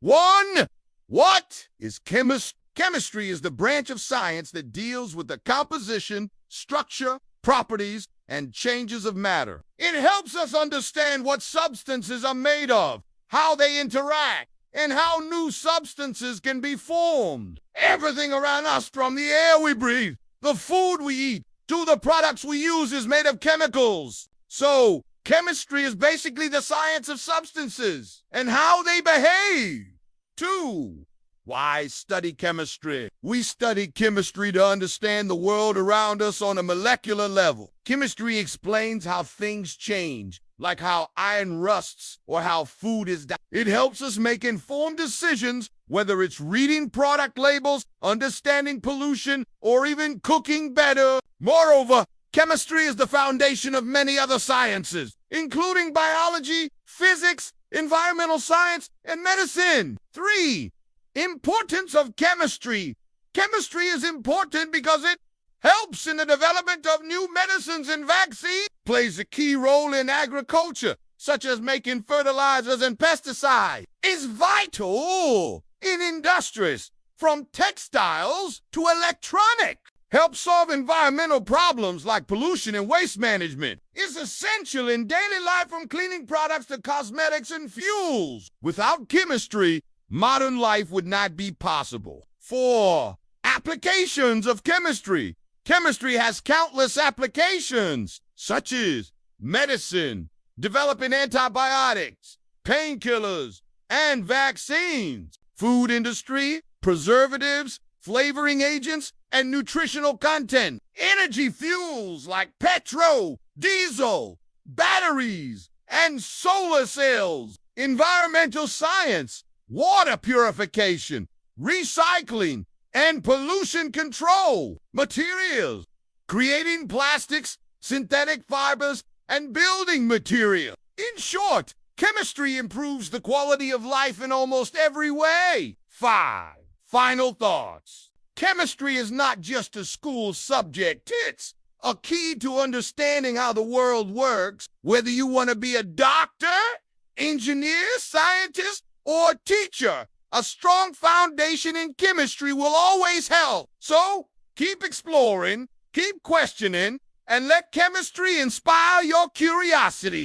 1. What is chemistry? Chemistry is the branch of science that deals with the composition, structure, properties, and changes of matter. It helps us understand what substances are made of, how they interact, and how new substances can be formed. Everything around us, from the air we breathe, the food we eat, to the products we use, is made of chemicals. So, chemistry is basically the science of substances and how they behave. 2. Why study chemistry? We study chemistry to understand the world around us on a molecular level. Chemistry explains how things change, like how iron rusts or how food is dyed. It helps us make informed decisions, whether it's reading product labels, understanding pollution, or even cooking better. Moreover, chemistry is the foundation of many other sciences, including biology, physics, environmental science, and medicine. 3. Importance of chemistry. Chemistry is important because it helps in the development of new medicines and vaccines, plays a key role in agriculture, such as making fertilizers and pesticides, is vital in industries, from textiles to electronics, helps solve environmental problems like pollution and waste management, is essential in daily life, from cleaning products to cosmetics and fuels. Without chemistry, modern life would not be possible. 4. Applications of chemistry. Chemistry has countless applications, such as medicine, developing antibiotics, painkillers, and vaccines, food industry, preservatives, flavoring agents, and nutritional content, energy fuels like petrol, diesel, batteries, and solar cells, environmental science, water purification, recycling, and pollution control, materials, creating plastics, synthetic fibers, and building material. In short, chemistry improves the quality of life in almost every way. 5. Final thoughts. Chemistry is not just a school subject. It's a key to understanding how the world works, whether you want to be a doctor, engineer, scientist, or teacher. A strong foundation in chemistry will always help. So, keep exploring, keep questioning, and let chemistry inspire your curiosity.